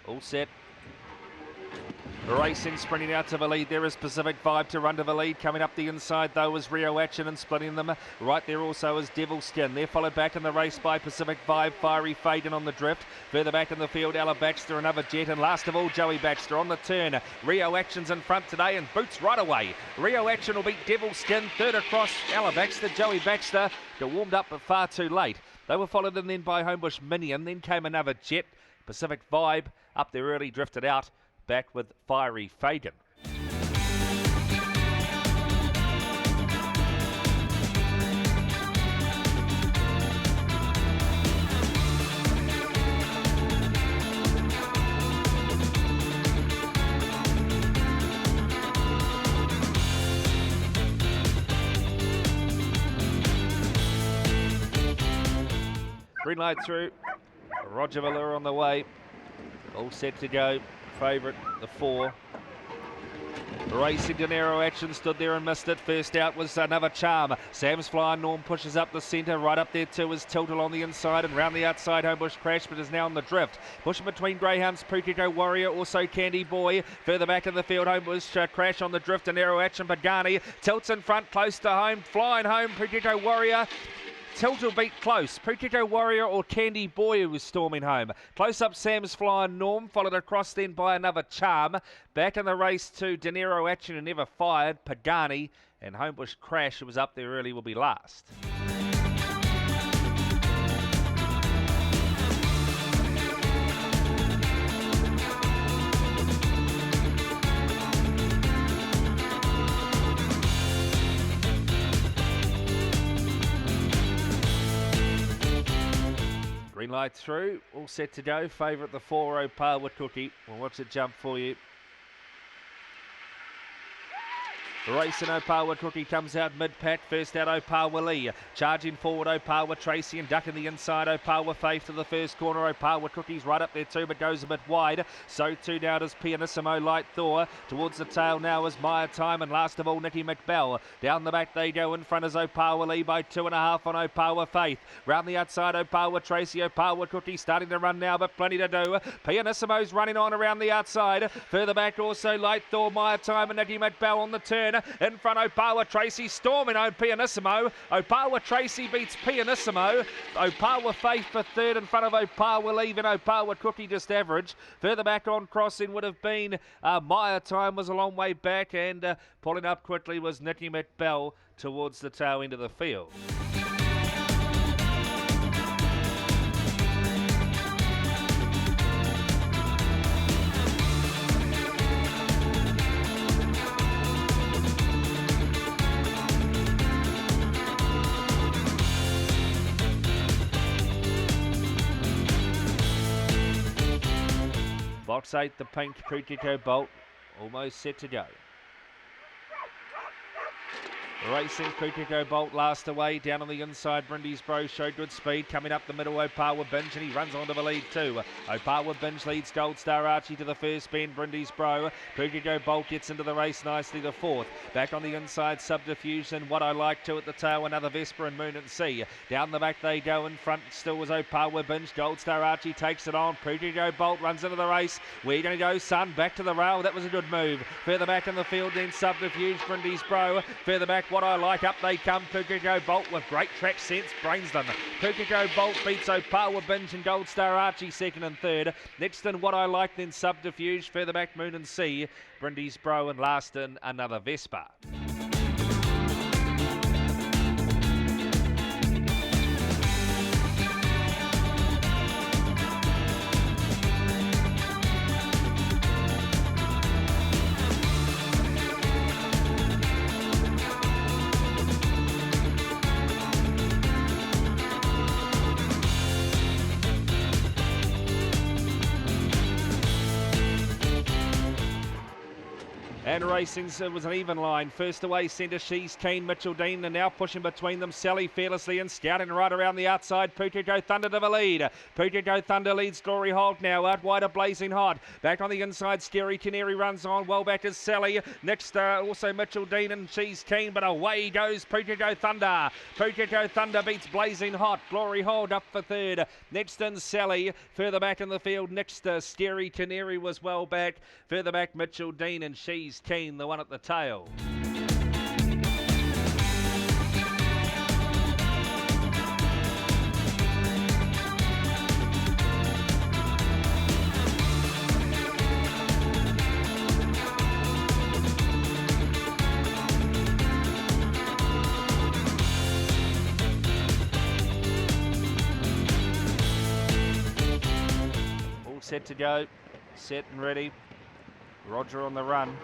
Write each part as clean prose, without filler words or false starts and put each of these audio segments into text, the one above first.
All set. Racing, sprinting out to the lead. There is Pacific Vibe to run to the lead. Coming up the inside, though, is Rio Action and splitting them. Right there also is Devil Skin. They're followed back in the race by Pacific Vibe, Fiery Faden on the drift. Further back in the field, Ella Baxter, another Jet. And last of all, Joey Baxter on the turn. Rio Action's in front today and boots right away. Rio Action will beat Devil Skin. Third across, Ella Baxter, Joey Baxter. Got warmed up but far too late. They were followed in then by Homebush Minion. Then came another Jet. Pacific Vibe up there early, drifted out. Back with Fiery Fagan. Green light through. Roger Valera on the way. All set to go. Favourite, the 4. Racing Dinero Action stood there and missed it. First out was another Charm. Sam's Flying Norm pushes up the centre. Right up there too is Tiltal on the inside and round the outside. Homebush Crash, but is now on the drift. Pushing between Greyhounds, Pukiko Warrior, also Candy Boy. Further back in the field, Homebush Crash on the drift. Dinero Action, Pagani tilts in front, close to home. Flying home, Pukiko Warrior. Tiltal beat close. Pukiko Warrior or Candy Boy who was storming home. Close up Sam's Flying Norm, followed across then by another Charm. Back in the race to Dinero Action who never fired. Pagani and Homebush Crash who was up there early will be last. Green light through, all set to go. Favourite the 4 Opawa Cookie. We'll watch it jump for you. Racing Opawa Cookie comes out mid-pack. First out Opawa Lee. Charging forward Opawa Tracy and ducking the inside. Opawa Faith to the first corner. Opawa Cookie's right up there too but goes a bit wide. So too now does Pianissimo Light Thor. Towards the tail now is Maya Time and last of all Nicky McBell. Down the back they go. In front is Opawa Lee by 2.5 on Opawa Faith. Round the outside Opawa Tracy. Opawa Cookie starting to run now but plenty to do. Pianissimo's running on around the outside. Further back also Light Thor, Maya Time and Nicky McBell on the turn. In front, Opawa Tracy storming on Pianissimo. Opawa Tracy beats Pianissimo. Opawa Faith for third in front of Opawa leaving Opawa Cookie just average. Further back on crossing would have been Maya Time was a long way back and pulling up quickly was Nicky McBell towards the tail end of the field. Box 8, the pink Pukiko Bolt, almost set to go. Racing Pukiko Bolt last away, down on the inside, Brindy's Bro showed good speed, coming up the middle, Opawa Binge, and he runs onto the lead too. Opawa Binge leads Gold Star Archie to the first bend, Brindy's Bro. Pukiko Bolt gets into the race nicely, the 4th. Back on the inside, Subterfuge, and What I Like To at the tail, another Vesper and Moon and Sea. Down the back they go, in front still was Opawa Binge, Gold Star Archie takes it on, Pukiko Bolt runs into the race. We're going to go, son, back to the rail, that was a good move. Further back in the field then Subterfuge, Brindy's Bro. Further back, What I Like, up they come, Pukiko Bolt with great track sense, brains them. Pukiko Bolt beats Opawa Binge and Gold Star Archie second and third. Next in What I Like, then Subterfuge, further back Moon and Sea, Brindy's Bro, and last in another Vespa. and Racing's was an even line. First away centre, She's Keen, Mitchell Dean, and now pushing between them, Sally fearlessly and scouting right around the outside. Putito Thunder to the lead. Putito Thunder leads Glory Holt now, out wide of Blazing Hot. Back on the inside, Scary Canary runs on, well back is Sally. Next also Mitchell Dean and She's Keen, but away goes Putito Thunder. Putito Thunder beats Blazing Hot. Glory Holt up for third. Next in Sally. Further back in the field, next Scary Canary was well back. Further back Mitchell Dean and She's Keen, the one at the tail. Set to go, set and ready. Roger on the run.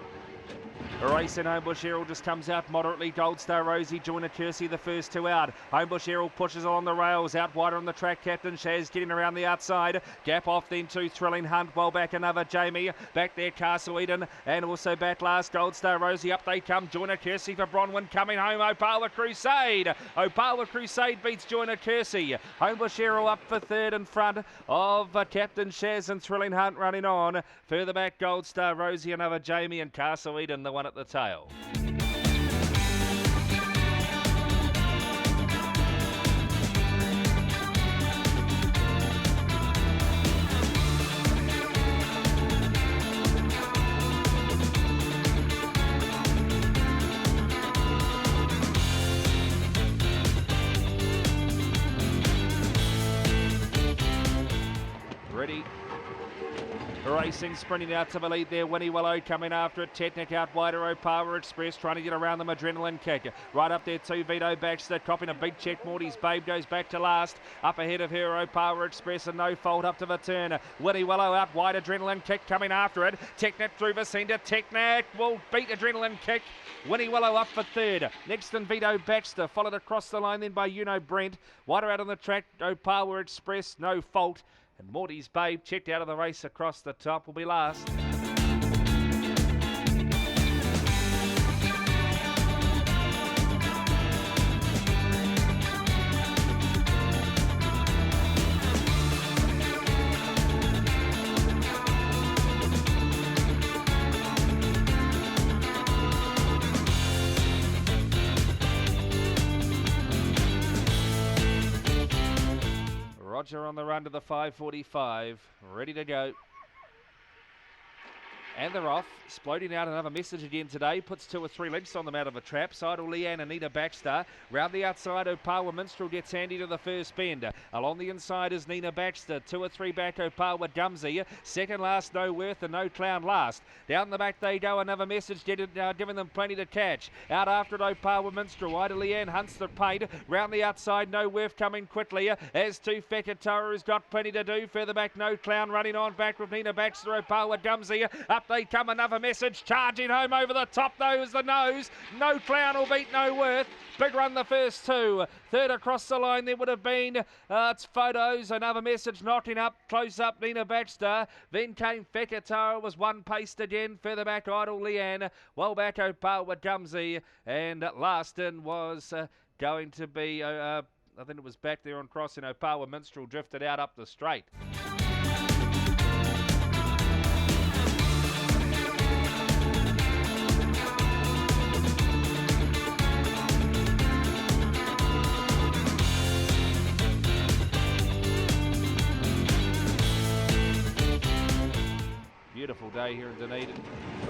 Racing Homebush Errol just comes out moderately. Gold Star Rosie, Joiner Kersey, the first two out. Homebush Errol pushes along the rails, out wider on the track. Captain Shaz getting around the outside. Gap off then to Thrilling Hunt. Well back another Jamie. Back there Castle Eden and also back last Gold Star Rosie. Up they come. Joiner Kersey for Bronwyn coming home. Opawa Crusade. Opawa Crusade beats Joiner Kersey. Homebush Errol up for third in front of Captain Shaz and Thrilling Hunt running on. Further back Gold Star Rosie, another Jamie, and Castle Eden, the one at the tail. Ready. Racing sprinting out to the lead there. Winnie Willow coming after it. Technic out wider. Opawa Express trying to get around them. Adrenaline Kick. Right up there too. Vito Baxter copying a big check. Morty's Babe goes back to last. Up ahead of her Opawa Express and no fault up to the turn. Winnie Willow out wide. Adrenaline Kick coming after it. Technic through the centre. Technic will beat Adrenaline Kick. Winnie Willow up for third. Next in Vito Baxter. Followed across the line then by Brent. Wider out on the track. Opawa Express no fault. And Morty's Babe, checked out of the race across the top, will be last. Roger on the run to the 5:45, ready to go. And they're off. Sploding out another message again today. Puts 2 or 3 lengths on them out of a trap. Sidle Leanne and Nina Baxter. Round the outside, Opawa Minstrel gets handy to the first bend. Along the inside is Nina Baxter. 2 or 3 back, Opawa Gumsy. Second last, No Worth and No Clown last. Down the back they go. Another message giving them plenty to catch. Out after it, Opawa Minstrel. Ida Leanne hunts the paint. Round the outside, No Worth coming quickly. As to Fekatoa, who's got plenty to do. Further back, No Clown running on back with Nina Baxter. Opawa Gumsy. Up they come, another message, charging home over the top though is the nose. No Clown will beat No Worth. Big run the first two. Third across the line there would have been, it's Photos, another message knocking up, close up Nina Baxter. Then came Fekatoa, was one paced again. Further back Idle Leanne, well back Opawa Gumsy. And last in was going to be, I think it was back there on crossing. Opawa Minstrel drifted out up the straight. Beautiful day here in Dunedin.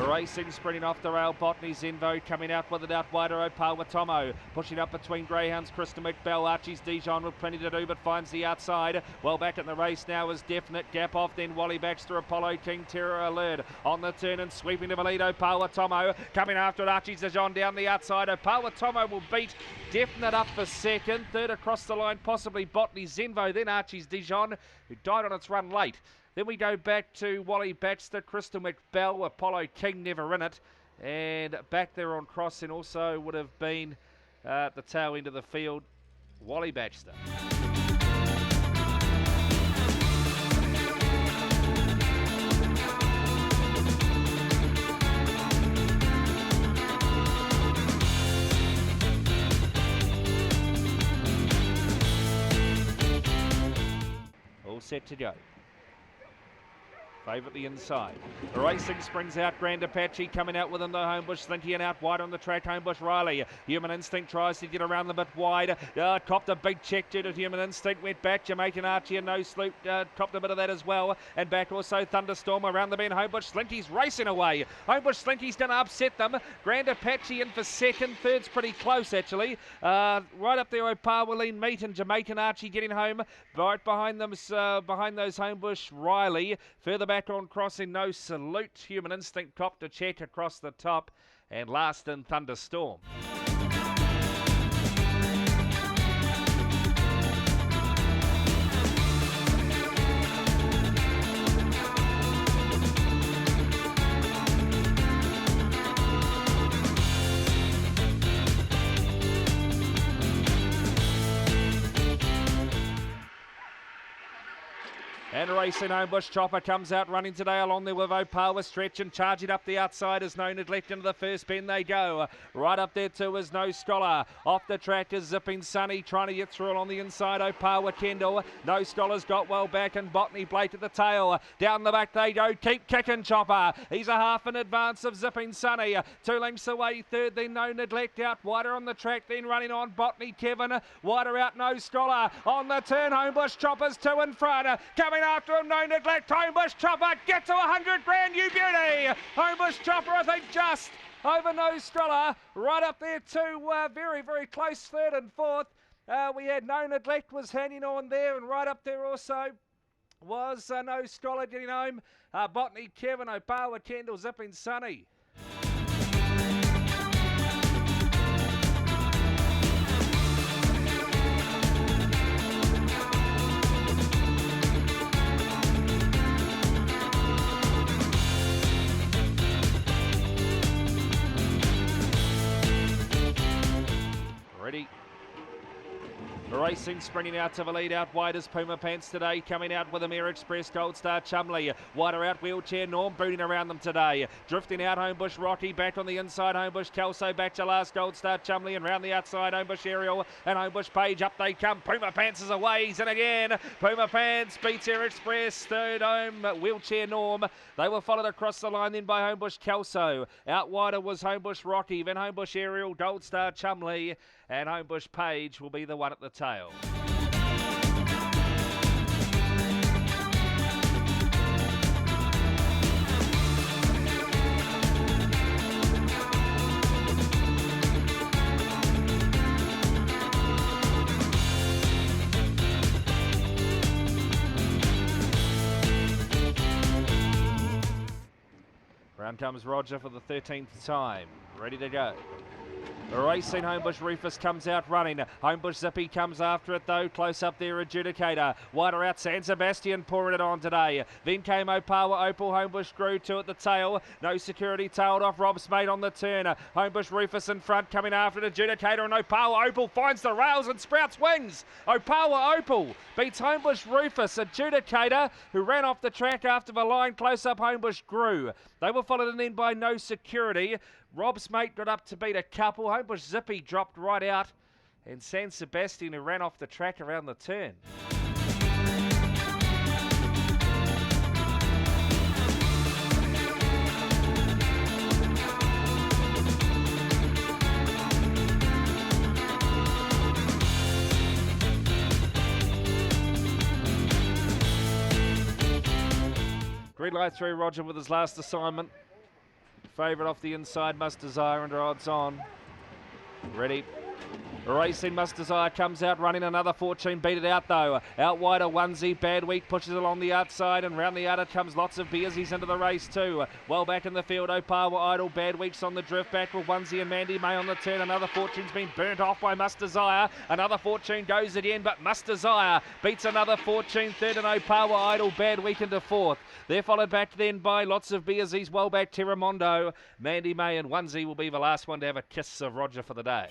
Racing sprinting off the rail. Botany Zenvo coming out with it out wider. Opawa Tomo pushing up between greyhounds. Krista McBell. Archie's Dijon with plenty to do but finds the outside. Well back in the race now is Definite. Gap off then Wally Baxter. Apollo King Terror Alert on the turn and sweeping to the lead. Opawa Tomo coming after it. Archie's Dijon down the outside. Opawa Tomo will beat Definite up for second. Third across the line possibly Botany Zenvo. Then Archie's Dijon, who died on its run late. Then we go back to Wally Baxter, Crystal McBell, Apollo King never in it. And back there on crossing also would have been at the tail end of the field, Wally Baxter. set to go. Favourite the inside. Racing springs out. Grand Apache coming out within the Homebush Slinky and out wide on the track. Homebush Riley. Human Instinct tries to get around them a bit wide. Copped a big check due to Human Instinct. Went back. Jamaican Archie and No Sloop copped a bit of that as well. And back also Thunderstorm around the bend. Homebush Slinky's racing away. Homebush Slinky's going to upset them. Grand Apache in for second. Third's pretty close actually. Right up there Opawaleen Meat and Jamaican Archie getting home. Right behind them, behind those Homebush Riley. Further back on crossing, No Salute. Human Instinct copped a check across the top. And last in Thunderstorm. And racing Homebush Chopper comes out running today along there with Opawa stretching, charging up the outside is No Neglect into the first bend they go. Right up there too is No Scholar. Off the track is Zipping Sunny trying to get through it on the inside. Opawa Kendall. No Scholar's got well back and Botany Blake at the tail. Down the back they go. Keep kicking Chopper. He's a half in advance of Zipping Sunny. 2 lengths away third, then No Neglect out wider on the track, then running on Botany Kevin. Wider out No Scholar. On the turn Homebush Chopper's 2 in front. Coming after him, No Neglect. Homebush Chopper get to 100 grand, you beauty. Homebush Chopper, I think, just over No Scholar. Right up there too, very, very close third and fourth. We had No Neglect was hanging on there, and right up there also was No Scholar getting home. Botany Kevin, Opawa Kendall, Zipping Sunny. Ready. Racing sprinting out to the lead, out wide is Puma Pants today, coming out with Air Express, Gold Star Chumley, wider out Wheelchair Norm, booting around them today, drifting out Homebush Rocky, back on the inside Homebush Kelso, back to last Gold Star Chumley, and round the outside Homebush Aerial and Homebush Page, up they come, Puma Pants is away, he's in again, Puma Pants beats Air Express, third home Wheelchair Norm, they were followed across the line then by Homebush Kelso, out wider was Homebush Rocky, then Homebush Aerial, Gold Star Chumley, and Homebush Page will be the one at the tail. Round comes Roger for the 13th time. Ready to go. Racing Homebush Rufus comes out running. Homebush Zippy comes after it though. Close up there Adjudicator. Wider out San Sebastian pouring it on today. Then came Opawa Opal. Homebush grew 2 at the tail. No Security tailed off Rob's mate on the turn. Homebush Rufus in front coming after it. Adjudicator and Opawa Opal finds the rails and sprouts wings. Opawa Opal beats Homebush Rufus. Adjudicator who ran off the track after the line. Close up Homebush grew. They were followed in by No Security. Rob's mate got up to beat a couple. Homebush Zippy dropped right out. And San Sebastian who ran off the track around the turn. Green light through Roger with his last assignment. Favourite off the inside, Must Desire under odds on. Ready. Racing Must Desire comes out running, another Fortune beat it out though. Out wider Onesie, Bad Week pushes along the outside and round the outer comes Lots of Beers, he's into the race too. Well back in the field, Opawa Idol, Bad Week's on the drift back with Onesie and Mandy May on the turn. Another Fortune's been burnt off by Must Desire. Another Fortune goes again, but Must Desire beats another Fortune, third and Opawa Idol, Bad Week into fourth. They're followed back then by Lots of Beers, he's well back Terramondo. Mandy May and Onesie will be the last one to have a kiss of Roger for the day.